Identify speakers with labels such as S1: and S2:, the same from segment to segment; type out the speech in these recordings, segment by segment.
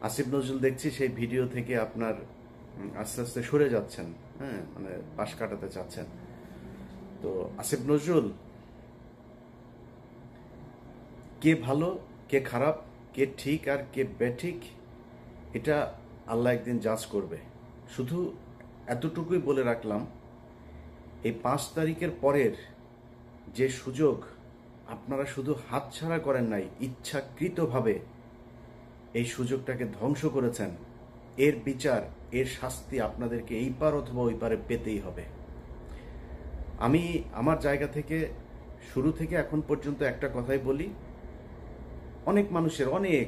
S1: আসিফ নজরুল দেখছি সেই ভিডিও থেকে আপনার আস্তে আস্তে সরে যাচ্ছেন, হ্যাঁ, মানে পাশ কাটাতে চাচ্ছেন। তো আসিফ নজরুল, কে ভালো কে খারাপ, কে ঠিক আর কে বেঠিক, এটা আল্লাহ একদিন জাজ করবে। শুধু এতটুকুই বলে রাখলাম, এই 5 তারিখের পরের যে সুযোগ আপনারা শুধু হাতছাড়া করেন নাই, ইচ্ছাকৃতভাবে এই সুযোগটাকে ধ্বংস করেছেন, এর বিচার, এর শাস্তি আপনাদেরকে এই পার অথবা ওই পারে পেতেই হবে। আমি আমার জায়গা থেকে শুরু থেকে এখন পর্যন্ত একটা কথাই বলি, অনেক মানুষের, অনেক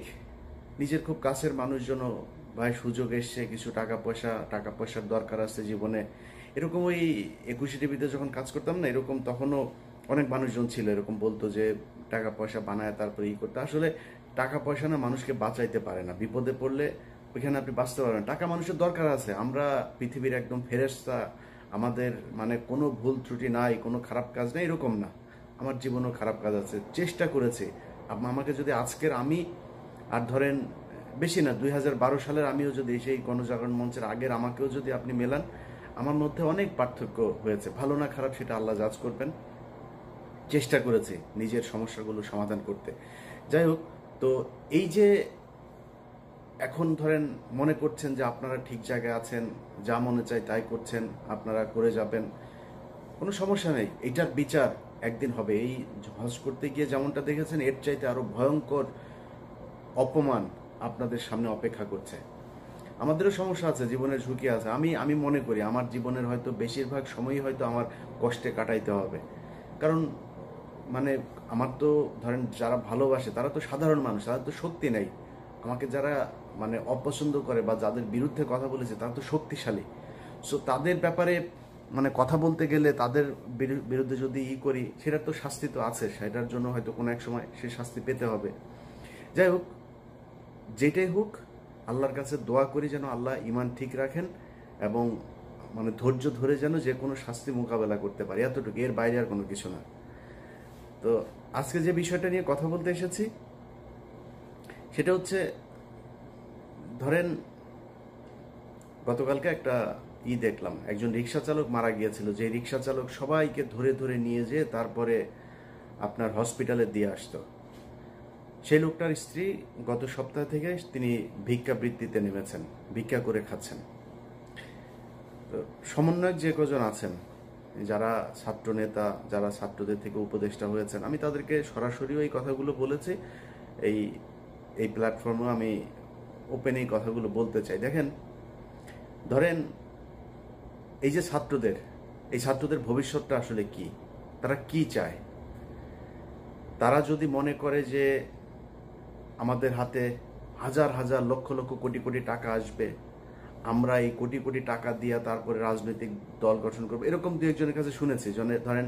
S1: নিজের খুব কাছের মানুষজনও, ভাই সুযোগ এসছে, কিছু টাকা পয়সার দরকার আছে জীবনে, এরকম ওই 21 টিভিতে যখন কাজ করতাম না, এরকম তখনও অনেক মানুষজন ছিল এরকম বলতো যে টাকা পয়সা বানায় তারপরে করতে। আসলে টাকা পয়সা না মানুষকে বাঁচাইতে পারে না, বিপদে পড়লে ওইখানে আপনি বাঁচতে পারবেন। টাকা মানুষের দরকার আছে, আমরা পৃথিবীর একদম ফেরেশতা, আমাদের মানে কোনো ভুল ত্রুটি নাই, কোনো খারাপ কাজ নেই, এরকম না। আমার জীবনেও খারাপ কাজ আছে, চেষ্টা করেছি। আমাকে যদি আজকের আমি আর ধরেন বেশি না 2012 সালের আমিও যদি সেই গণজাগরণ মঞ্চের আগের আমাকেও যদি আপনি মেলান, আমার মধ্যে অনেক পার্থক্য হয়েছে। ভালো না খারাপ সেটা আল্লাহ জাজ করবেন। চেষ্টা করেছি নিজের সমস্যাগুলো সমাধান করতে। যাই হোক, তো এই যে এখন ধরেন মনে করছেন যে আপনারা ঠিক জায়গায় আছেন, যা মনে চায় তাই করছেন, আপনারা করে যাবেন, কোনো সমস্যা নেই। এটার বিচার একদিন হবে। এই হজ করতে গিয়ে যেমনটা দেখেছেন, এর চাইতে আরো ভয়ঙ্কর অপমান আপনাদের সামনে অপেক্ষা করছে। আমাদেরও সমস্যা আছে, জীবনের ঝুঁকি আছে। আমি মনে করি আমার জীবনের হয়তো বেশিরভাগ সময়ই হয়তো আমার কষ্টে কাটাইতে হবে। কারণ মানে আমার তো ধরেন যারা ভালোবাসে তারা তো সাধারণ মানুষ, তাদের তো শক্তি নেই। আমাকে যারা মানে অপছন্দ করে বা যাদের বিরুদ্ধে কথা বলেছে তারা তো শক্তিশালী। সো তাদের ব্যাপারে মানে কথা বলতে গেলে, তাদের বিরুদ্ধে যদি করি, সেটার তো শাস্তি তো আছে, সেটার জন্য হয়তো কোনো এক সময় সে শাস্তি পেতে হবে। যাই হোক, যেটাই হোক, আল্লাহর কাছে দোয়া করি যেন আল্লাহ ইমান ঠিক রাখেন এবং মানে ধৈর্য ধরে যেন যে কোনো শাস্তি মোকাবেলা করতে পারি, এতটুকু, এর বাইরে আর কোনো কিছু না। তো আজকে যে বিষয়টা নিয়ে কথা বলতে এসেছি সেটা হচ্ছে, ধরেন গতকালকে একটা দেখলাম, একজন রিক্সা চালক মারা গিয়েছিল, যে রিক্সা চালক সবাইকে ধরে ধরে নিয়ে যেয়ে তারপরে আপনার হসপিটালে দিয়ে আসতো। সেই লোকটার স্ত্রী গত সপ্তাহ থেকে তিনি ভিক্ষাবৃত্তিতে নেমেছেন, ভিক্ষা করে খাচ্ছেন। তো সমন্বয়ক যে কজন আছেন, যারা ছাত্র নেতা, যারা ছাত্রদের থেকে উপদেষ্টা হয়েছেন, আমি তাদেরকে সরাসরিও এই কথাগুলো বলেছি। এই এই প্ল্যাটফর্মেও আমি ওপেন এই কথাগুলো বলতে চাই। দেখেন, ধরেন এই যে এই ছাত্রদের ভবিষ্যৎটা আসলে কি, তারা কি চায়? তারা যদি মনে করে যে আমাদের হাতে হাজার হাজার লক্ষ লক্ষ কোটি কোটি টাকা আসবে, আমরা এই কোটি কোটি টাকা দিয়ে তারপরে রাজনৈতিক দল গঠন করবো, এরকম দু একজনের কাছে শুনেছি। ধরেন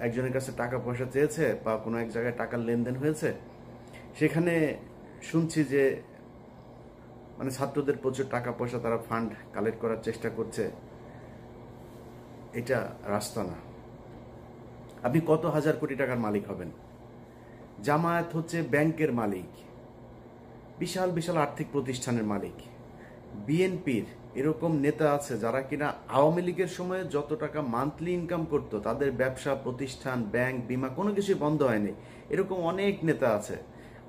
S1: একজনের কাছে টাকা পয়সা চেয়েছে বা কোনো এক জায়গায় টাকার লেনদেন হয়েছে, সেখানে শুনছি যে মানে ছাত্রদের প্রচুর টাকা পয়সা, তারা ফান্ড কালেক্ট করার চেষ্টা করছে। এটা রাস্তা না। আপনি কত হাজার কোটি টাকার মালিক হবেন? জামায়াত হচ্ছে ব্যাংকের মালিক, বিশাল বিশাল আর্থিক প্রতিষ্ঠানের মালিক। বিএনপির এরকম নেতা আছে যারা কিনা আওয়ামী লীগের সময়ে যত টাকা মান্থলি ইনকাম করতো, তাদের ব্যবসা প্রতিষ্ঠান, ব্যাংক, বিমা কোনো কিছুই বন্ধ হয়নি। এরকম অনেক নেতা আছে।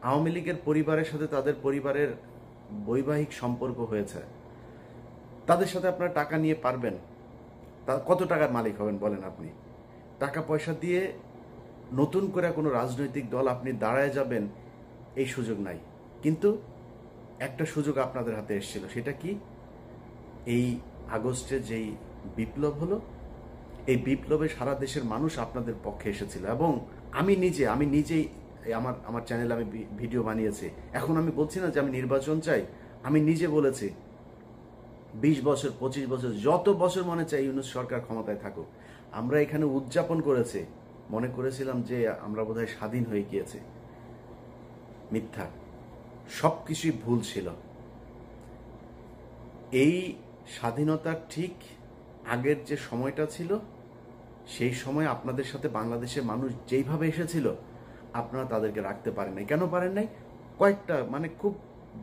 S1: আওয়ামী লীগের পরিবারের সাথে তাদের পরিবারের বৈবাহিক সম্পর্ক হয়েছে। তাদের সাথে আপনারা টাকা নিয়ে পারবেন? কত টাকার মালিক হবেন বলেন আপনি? টাকা পয়সা দিয়ে নতুন করে কোনো রাজনৈতিক দল আপনি দাঁড়ায় যাবেন, এই সুযোগ নাই। কিন্তু একটা সুযোগ আপনাদের হাতে এসেছিল, সেটা কি? এই আগস্টে যেই বিপ্লব হলো, এই বিপ্লবে সারা দেশের মানুষ আপনাদের পক্ষে এসেছিল। এবং আমি নিজেই আমার চ্যানেলে আমি ভিডিও বানিয়েছি। এখন আমি বলছি না যে আমি নির্বাচন চাই, আমি নিজে বলেছি 20 বছর 25 বছর যত বছর মনে চাই ইউনূস সরকার ক্ষমতায় থাকুক। আমরা এখানে উদযাপন করেছি, মনে করেছিলাম যে আমরা বোধহয় স্বাধীন হয়ে গিয়েছি। মিথ্যা, সবকিছুই ভুল ছিল। এই স্বাধীনতার ঠিক আগের যে সময়টা ছিল, সেই সময় আপনাদের সাথে বাংলাদেশের মানুষ যেইভাবে এসেছিল, আপনারা তাদেরকে রাখতে পারেন নাই। কেন পারেন নাই? কয়েকটা মানে খুব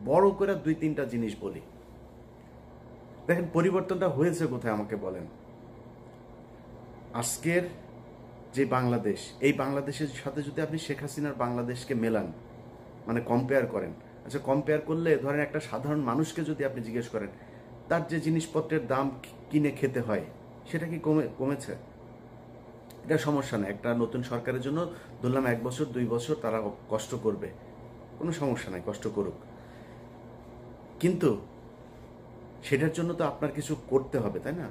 S1: বড় করে 2-3টা জিনিস বলি। দেখেন পরিবর্তনটা হয়েছে কোথায় আমাকে বলেন। আজকের যে বাংলাদেশ, এই বাংলাদেশের সাথে যদি আপনি শেখ হাসিনার বাংলাদেশকে মেলান, মানে কম্পেয়ার করেন, আচ্ছা কম্পেয়ার করলে ধরেন একটা সাধারণ মানুষকে যদি আপনি জিজ্ঞেস করেন তার যে জিনিসপত্রের দাম কিনে খেতে হয় সেটা কি কমেছে? এটা সমস্যা নেই, একটা নতুন সরকারের জন্য ধরলাম 1 বছর 2 বছর তারা কষ্ট করবে, কোনো সমস্যা নাই, কষ্ট করুক, কিন্তু সেটার জন্য তো আপনার কিছু করতে হবে, তাই না?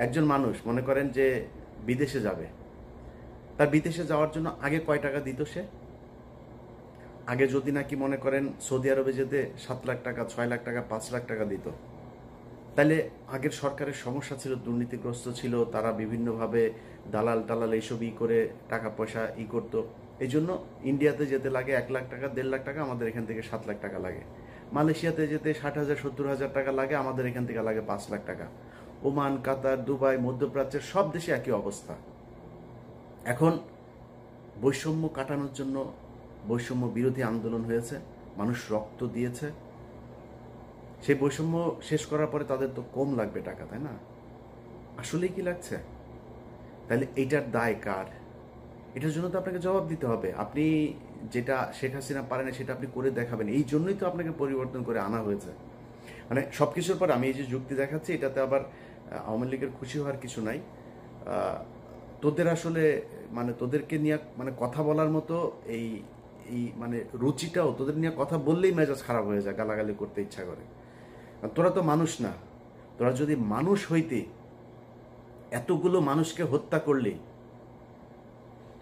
S1: একজন মানুষ মনে করেন যে বিদেশে যাবে, তার বিদেশে যাওয়ার জন্য আগে কয় টাকা দিত সে? আগে যদি নাকি মনে করেন সৌদি আরবে যেতে 7 লাখ টাকা, 6 লাখ টাকা, 5 লাখ টাকা দিত, তাহলে আগের সরকারের সমস্যা ছিল, দুর্নীতিগ্রস্ত ছিল, তারা বিভিন্নভাবে দালাল টালাল এইসব করে টাকা পয়সা করতো। এই জন্য ইন্ডিয়াতে যেতে লাগে 1 লাখ টাকা, 1.5 লাখ টাকা, আমাদের এখান থেকে 7 লাখ টাকা লাগে। মালয়েশিয়াতে যেতে 60,000 70,000 টাকা লাগে, আমাদের এখান থেকে লাগে 5 লাখ টাকা। ওমান, কাতার, দুবাই, মধ্যপ্রাচ্যের সব দেশে একই অবস্থা। এখন বৈষম্য কাটানোর জন্য বৈষম্য বিরোধী আন্দোলন হয়েছে, মানুষ রক্ত দিয়েছে, সেই বৈষম্য শেষ করার পরে তাদের তো কম লাগবে টাকা, তাই না? আসলেই কি লাগছে? তাহলে এইটার দায় কার? এটার জন্য তো আপনাকে জবাব দিতে হবে। আপনি যেটা শেখ হাসিনা পারে না সেটা আপনি করে দেখাবেন, এই জন্যই তো আপনাকে পরিবর্তন করে আনা হয়েছে। মানে সবকিছুর পর আমি এই যে যুক্তি দেখাচ্ছি, এটাতে আবার আওয়ামী লীগের খুশি হওয়ার কিছু নাই। তোদের আসলে মানে তোদেরকে নিয়ে মানে কথা বলার মতো এই এই মানে রুচিটাও, তোদের নিয়ে কথা বললেই মেজাজ খারাপ হয়ে যায়, গালাগালি করতে ইচ্ছা করে। তোরা তো মানুষ না, তোরা যদি মানুষ হইতে এতগুলো মানুষকে হত্যা করলি,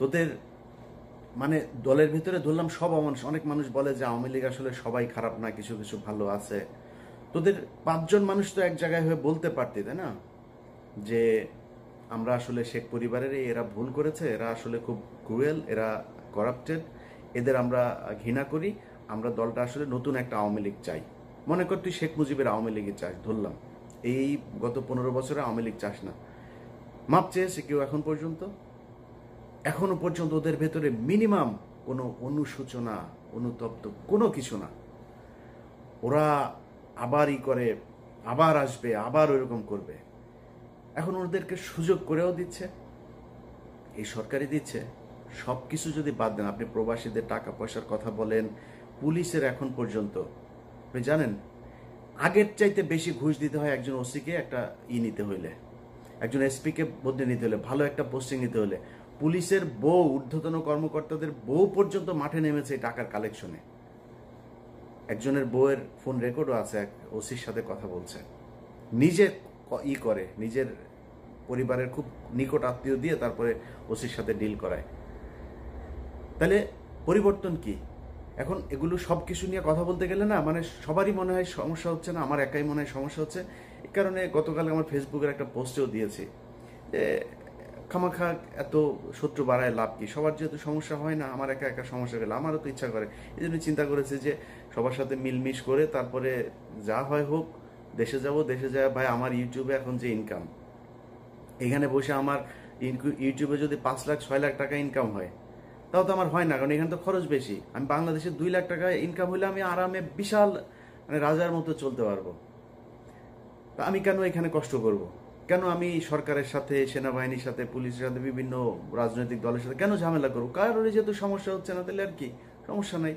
S1: তোদের মানে দলের ভিতরে ধরলাম সব অমানুষ, অনেক মানুষ বলে যে আওয়ামী লীগ আসলে সবাই খারাপ না, কিছু কিছু ভালো আছে। তোদের 5 জন মানুষ তো এক জায়গায় হয়ে বলতে পারতি, তাই না, যে আমরা আসলে শেখ পরিবারের এরা ভুল করেছে, এরা আসলে খুব ক্রুয়েল, এরা করাপ্টেড, এদের আমরা ঘৃণা করি, আমরা দলটা আসলে নতুন একটা আওয়ামী লীগ চাই। মনে কর তুই শেখ মুজিবের আওয়ামী লীগে চাস, ধরলাম এই গত 15 বছরে আওয়ামী লীগ চাস না, মাপ চেয়েছে কেউ এখনো পর্যন্ত ওদের ভেতরে মিনিমাম কোনো অনুশোচনা, অনুতপ্ত কোনো কিছু না। ওরা আবার করে, আবার আসবে, আবার ওইরকম করবে। এখন ওদেরকে সুযোগ করেও দিচ্ছে, এই সরকারই দিচ্ছে। সব কিছু যদি বাদ দেন, আপনি প্রবাসীদের টাকা পয়সার কথা বলেন, পুলিশের এখন পর্যন্ত আপনি জানেন আগের চাইতে বেশি ঘুষ দিতে হয় একজন ওসিকে একটা নিতে হইলে, একজন এসপিকে বদলে নিতে হলে, ভালো একটা পোস্টিং নিতে হলে। পুলিশের বউ, ঊর্ধ্বতন কর্মকর্তাদের বউ পর্যন্ত মাঠে নেমেছে এই টাকার কালেকশনে। একজনের বউয়ের ফোন রেকর্ডও আছে, এক ওসির সাথে কথা বলছে, নিজে করে, নিজের পরিবারের খুব নিকট আত্মীয় দিয়ে তারপরে ওসির সাথে ডিল করায়। তাহলে পরিবর্তন কি? এখন এগুলো সব কিছু নিয়ে কথা বলতে গেলে না, মানে সবারই মনে হয় সমস্যা হচ্ছে না, আমার একাই মনে হয় সমস্যা হচ্ছে। এই কারণে গতকাল আমার ফেসবুকের একটা পোস্টেও দিয়েছি যে খামাখা এত শত্রু বাড়ায় লাভ কি, সবার যেহেতু সমস্যা হয় না, আমার একা একা সমস্যা গেলে আমারও তো ইচ্ছা করে। এই জন্য চিন্তা করেছি যে সবার সাথে মিলমিশ করে তারপরে যা হয় হোক, দেশে যাব, দেশে যায় ভাই আমার ইউটিউবে এখন যে ইনকাম, এখানে বসে আমার ইউটিউবে যদি 5 লাখ 6 লাখ টাকা ইনকাম হয়, তাও তো আমার হয় না, কারণ এখানে তো খরচ বেশি। আমি বাংলাদেশে 2 লাখ টাকা ইনকাম হলে আমি আরামে বিশাল মানে রাজার মতো চলতে পারবো। তা আমি কেন এখানে কষ্ট করব? কেন আমি সরকারের সাথে, সেনাবাহিনীর সাথে, পুলিশের সাথে, বিভিন্ন রাজনৈতিক দলের সাথে কেন ঝামেলা করবো? কারোর যেহেতু সমস্যা হচ্ছে না, তাহলে আর কি, সমস্যা নাই।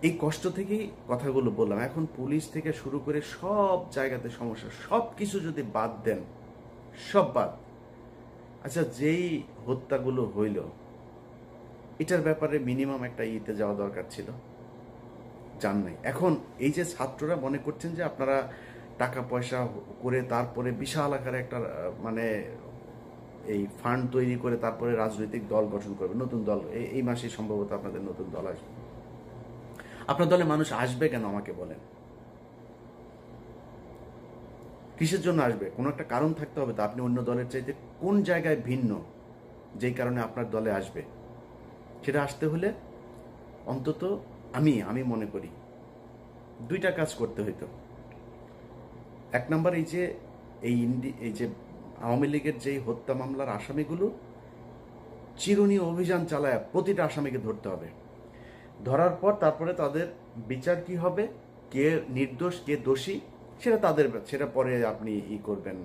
S1: এই কষ্ট থেকেই কথাগুলো বললাম। এখন পুলিশ থেকে শুরু করে সব জায়গাতে সমস্যা, সব কিছু যদি বাদ দেন, সব বাদ, আচ্ছা যেই হত্যাগুলো হইল এটার ব্যাপারে মিনিমাম একটা যাওয়া দরকার ছিল, জান নাই। এখন এই যে ছাত্ররা মনে করছেন যে আপনারা টাকা পয়সা করে তারপরে বিশাল আকারে একটা মানে এই ফান্ড তৈরি করে তারপরে রাজনৈতিক দল গঠন করবে, নতুন দল, এই মাসে সম্ভবত আপনাদের নতুন দল আসবে। আপনার দলে মানুষ আসবে কেন আমাকে বলেন? কিসের জন্য আসবে? কোনো একটা কারণ থাকতে হবে তো, আপনি অন্য দলের চাইতে কোন জায়গায় ভিন্ন যেই কারণে আপনার দলে আসবে। সেটা আসতে হলে অন্তত আমি মনে করি 2টা কাজ করতে হইতো। 1 নম্বর, এই যে আওয়ামী লীগের যেই হত্যা মামলার আসামিগুলো, চিরুনি অভিযান চালায় প্রতিটা আসামিকে ধরতে হবে। ধরার পর তারপরে তাদের বিচার কি হবে, কে নির্দোষ কে দোষী সেটা পরে আপনি করবেন,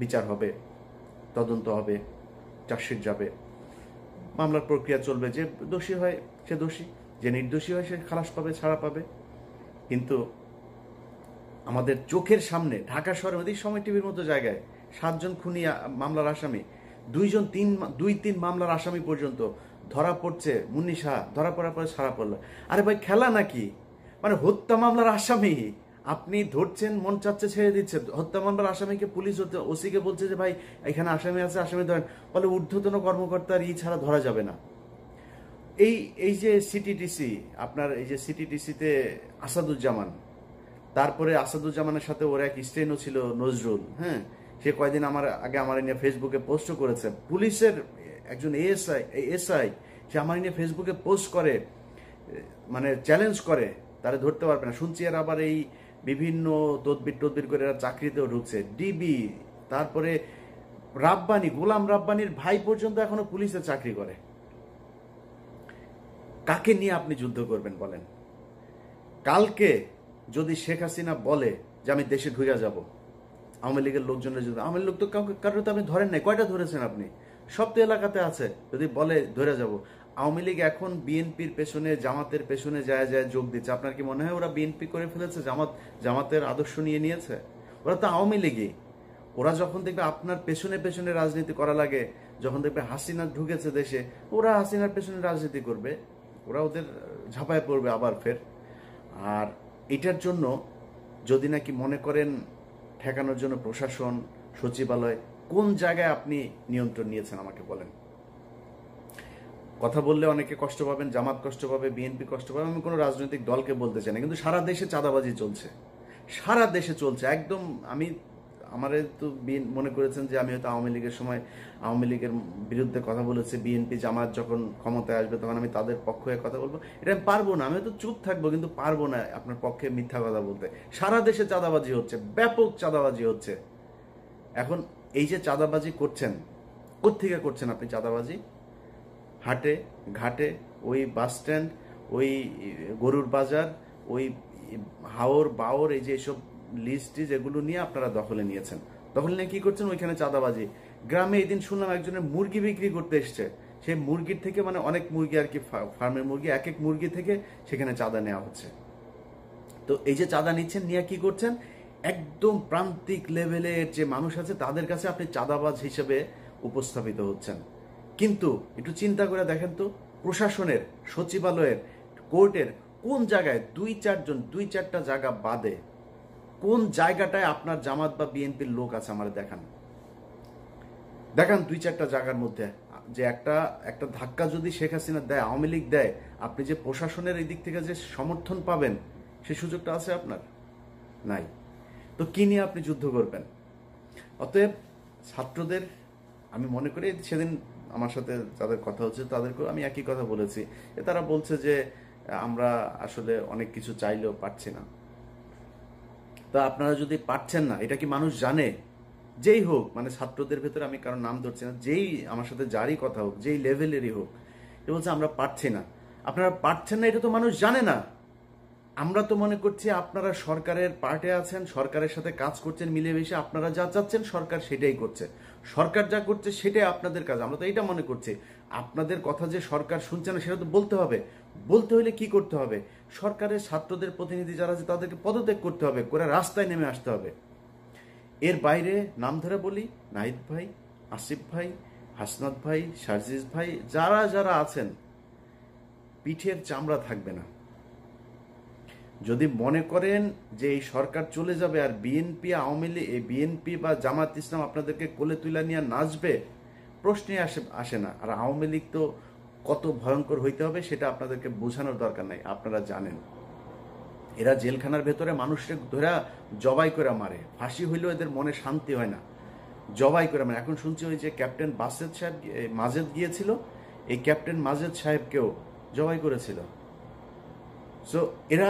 S1: বিচার হবে, তদন্ত হবে, চার্জশিট যাবে, মামলার প্রক্রিয়া চলবে। যে দোষী হয় সে দোষী, যে নির্দোষী হয় সে খালাস পাবে, ছাড়া পাবে। কিন্তু আমাদের চোখের সামনে ঢাকা শহরের মধ্যে সময় টিভির মতো জায়গায় 7 জন খুনি মামলার আসামি, 2-3 মামলার আসামি পর্যন্ত ধরা পড়ছে। মুন্নি শাহ ধরা পড়ার পরে ছাড়া পড়লো। আরে ভাই, খেলা নাকি? মানে হত্যা মামলার আসামি আপনি ধরছেন, মন চাচ্ছে ছেড়ে দিচ্ছে। হত্যা মামলার আসামিকে পুলিশ ওসিকে বলছে যে ভাই এখানে আসামি আছে, আসামি ধরেন, বলে ঊর্ধ্বতন কর্মকর্তার ছাড়া ধরা যাবে না। এই যে সিটিটিসি, আপনার এই যে সিটিটিসিতে আসাদুজ্জামান, তারপরে আসাদুজ্জামানের সাথে ওর এক স্টেনও ছিল নজরুল, হ্যাঁ, সে কয়েকদিন আগে আমার নিয়ে ফেসবুকে পোস্ট করেছে। পুলিশের একজন এসআই সে আমার নিয়ে ফেসবুকে পোস্ট করে, মানে চ্যালেঞ্জ করে, তারা ধরতে পারবে না। শুনছি এরা আবার এই বিভিন্ন তদবির করে এরা চাকরিতেও ঢুকছে। ডিবি, তারপরে গোলাম রাব্বানির ভাই পর্যন্ত এখনো পুলিশে চাকরি করে। কাকে নিয়ে আপনি যুদ্ধ করবেন বলেন? কালকে যদি শেখ হাসিনা বলে যে আমি দেশে ঢুকে যাব, আওয়ামী লীগের লোকজনের যুদ্ধ, আওয়ামী লোক তো কারো তো আপনি ধরেন নাই, কয়টা ধরেছেন আপনি? সব তো এলাকাতে আছে। যদি বলে ধরে যাব, আওয়ামী লীগ এখন বিএনপির পেছনে, জামাতের পেছনে যায় যোগ দিচ্ছে। আপনার কি মনে হয় ওরা বিএনপি করে ফেলেছে, জামাতের আদর্শ নিয়েছে? ওরা তো আওয়ামী লীগই। ওরা যখন দেখবে আপনার পেছনে রাজনীতি করা লাগে, যখন দেখবে হাসিনা ঢুকেছে দেশে, ওরা হাসিনার পেছনে রাজনীতি করবে, ওরা ওদের ঝাঁপায় পড়বে আবার ফের। আর এটার জন্য যদি নাকি মনে করেন ঠেকানোর জন্য প্রশাসন, সচিবালয়, কোন জায়গায় আপনি নিয়ন্ত্রণ নিয়েছেন আমাকে বলেন? কথা বললে অনেকে কষ্ট পাবেন, জামাত কষ্ট পাবে, বিএনপি কষ্ট পাবে, আমি কোনো রাজনৈতিক দলকে বলতে চাই না, কিন্তু সারা দেশে চাঁদাবাজি চলছে, সারা দেশে চলছে একদম। আমারে তো মনে করেছেন যে আমি হয়তো আওয়ামী লীগের সময় আওয়ামী লীগের বিরুদ্ধে কথা বলেছি, বিএনপি জামাত যখন ক্ষমতায় আসবে তখন আমি তাদের পক্ষ হয়ে কথা বলবো। এটা আমি পারবো না, আমি হয়তো চুপ থাকবো, কিন্তু পারবো না আপনার পক্ষে মিথ্যা কথা বলতে। সারা দেশে চাঁদাবাজি হচ্ছে, ব্যাপক চাঁদাবাজি হচ্ছে। এখন এই যে চাঁদাবাজি করছেন, কোত্থেকে করছেন আপনি চাঁদাবাজি? হাটে ঘাটে, ওই বাস স্ট্যান্ড, ওই গরুর বাজার, ওই হাওর বাওর, এই যে এসব লিস্ট যেগুলো নিয়ে আপনারা দখলে নিয়েছেন, দখলে নিয়ে কি করছেন? ওইখানে চাঁদাবাজি। গ্রামে এদিন শুনলাম একজনের মুরগি বিক্রি করতে এসছে, সেই মুরগির থেকে, মানে অনেক মুরগি আর কি, ফার্মের মুরগি, এক মুরগি থেকে সেখানে চাঁদা নেওয়া হচ্ছে। তো এই যে চাঁদা নিচ্ছেন, নিয়ে কি করছেন? একদম প্রান্তিক লেভেলের যে মানুষ আছে তাদের কাছে আপনি চাঁদাবাজ হিসেবে উপস্থাপিত হচ্ছেন। কিন্তু একটু চিন্তা করে দেখেন তো, প্রশাসনের, সচিবালয়ের, কোর্টের কোন জায়গায় 2-4টা জায়গা বাদে কোন জায়গাটায় আপনার জামাত বা বিএনপির লোক আছে? আমার দেখান 2-4টা জায়গার মধ্যে যে একটা ধাক্কা যদি শেখ হাসিনা দেয়, আওয়ামী লীগ দেয়, আপনি যে প্রশাসনের এই দিক থেকে যে সমর্থন পাবেন, সে সুযোগটা আছে আপনার? নাই। তো কি নিয়ে আপনি যুদ্ধ করবেন? অতএব ছাত্রদের, আমি মনে করি সেদিন আমার সাথে যাদের কথা হচ্ছে তাদেরকেও আমি একই কথা বলেছি। তারা বলছে যে আমরা আসলে অনেক কিছু চাইলেও পারছি না। তা আপনারা যদি পারছেন না, এটা কি মানুষ জানে? যেই হোক, মানে ছাত্রদের ভেতরে আমি কারণ নাম ধরছি না, যেই আমার সাথে যারই কথা হোক, যেই লেভেলেরই হোক, এ বলছে আমরা পারছি না। আপনারা পারছেন না এটা তো মানুষ জানে না। আমরা তো মনে করছি আপনারা সরকারের পার্টে আছেন, সরকারের সাথে কাজ করছেন মিলেমিশে, আপনারা যা চাচ্ছেন সরকার সেটাই করছে, সরকার যা করছে সেটাই আপনাদের কাজ। আমরা তো এটা মনে করছি। আপনাদের কথা যে সরকার শুনছে না সেটা তো বলতে হবে। বলতে হলে কি করতে হবে? সরকারের ছাত্রদের প্রতিনিধি যারা আছে তাদেরকে পদত্যাগ করতে হবে, করে রাস্তায় নেমে আসতে হবে। এর বাইরে নাম ধরে বলি, নাহিদ ভাই, আসিফ ভাই, হাসনাত ভাই, সার্জিস ভাই, যারা যারা আছেন, পিঠের চামড়া থাকবে না। যদি মনে করেন যে এই সরকার চলে যাবে আর বিএনপি বা জামাত ইসলাম আপনাদেরকে কোলে তুলে নিয়ে নাচবে, প্রশ্নে আসে না। আর আওয়ামী লীগ তো কত ভয়ঙ্কর হইতে হবে সেটা আপনাদেরকে বোঝানোর দরকার নাই, আপনারা জানেন। এরা জেলখানার ভেতরে মানুষকে ধরে জবাই করে মারে, ফাঁসি হইলেও এদের মনে শান্তি হয় না, জবাই করে মারে। এখন শুনছি ওই যে ক্যাপ্টেন মাজেদ গিয়েছিল, এই ক্যাপ্টেন মাজেদ সাহেবকেও জবাই করেছিল। সো এরা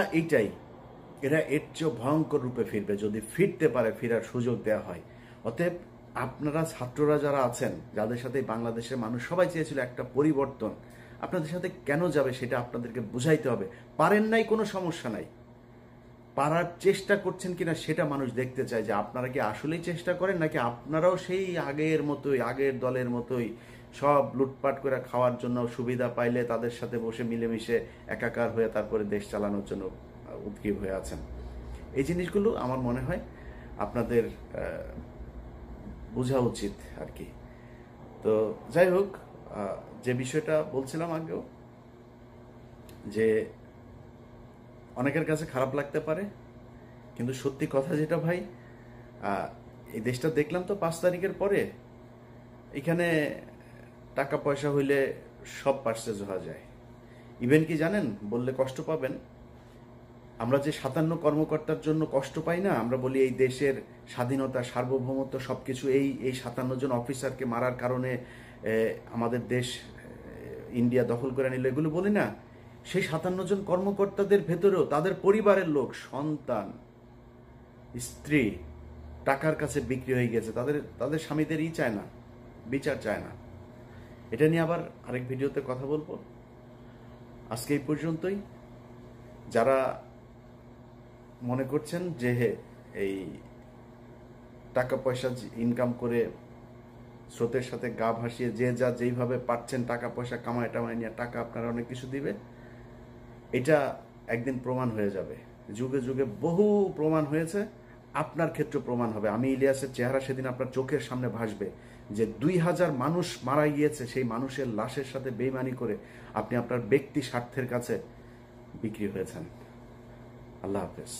S1: এর চেয়েও ভয়ঙ্কর রূপে ফিরবে যদি ফিরতে পারে, ফেরার সুযোগ দেওয়া হয়। অতএব আপনারা ছাত্ররা যারা আছেন, যাদের সাথে বাংলাদেশের মানুষ সবাই চেয়েছিল একটা পরিবর্তন, আপনাদের সাথে কেন যাবে সেটা আপনাদেরকে বুঝাইতে হবে। পারেন নাই, কোনো সমস্যা নাই, পারার চেষ্টা করছেন কিনা সেটা মানুষ দেখতে চায়, যে আপনারা কি আসলেই চেষ্টা করেন নাকি আপনারাও সেই আগের মতোই, আগের দলের মতোই সব লুটপাট করে খাওয়ার জন্য, সুবিধা পাইলে তাদের সাথে বসে মিলেমিশে একাকার হয়ে তারপরে দেশ চালানোর জন্য উদ্গ্রীব হয়ে আছেন। এই জিনিসগুলো আমার মনে হয় আপনাদের বোঝা উচিত আর কি। তো যাই হোক, যে বিষয়টা বলছিলাম আগেও, যে অনেকের কাছে খারাপ লাগতে পারে, কিন্তু সত্যি কথা যেটা ভাই, এই দেশটা দেখলাম তো 5 তারিখের পরে, এখানে টাকা পয়সা হইলে সব পার্সেজ হওয়া যায়। ইভেন কি জানেন, বললে কষ্ট পাবেন, আমরা যে 57 কর্মকর্তার জন্য কষ্ট পাই না, আমরা বলি এই দেশের স্বাধীনতা, সার্বভৌমত্ব সবকিছু এই 57 জন অফিসারকে মারার কারণে আমাদের দেশ ইন্ডিয়া দখল করে নিল, এগুলো বলি না, সেই 57 জন কর্মকর্তাদের ভেতরেও তাদের পরিবারের লোক, সন্তান, স্ত্রী টাকার কাছে বিক্রি হয়ে গেছে, তাদের স্বামীদেরই চায় না, বিচার চায় না। এটা নিয়ে আবার আরেক ভিডিওতে কথা বলবো। আজকে এই পর্যন্তই। যারা মনে করছেন যে এই টাকা পয়সা ইনকাম করে স্রোতের সাথে গা ভাসিয়ে যে যা যেইভাবে পাচ্ছেন টাকা পয়সা কামায় টামায় নিয়ে টাকা আপনারা অনেক কিছু দিবে, এটা একদিন প্রমাণ হয়ে যাবে। যুগে যুগে বহু প্রমাণ হয়েছে, আপনার ক্ষেত্রে প্রমাণ হবে। আমি ইলিয়াসের চেহারা সেদিন আপনার চোখের সামনে ভাসবে, যে 2000 মানুষ মারা গিয়েছে, সেই মানুষের লাশের সাথে বেইমানি করে আপনি আপনার ব্যক্তি স্বার্থের কাছে বিক্রি হয়েছেন। আল্লাহ হাফেজ।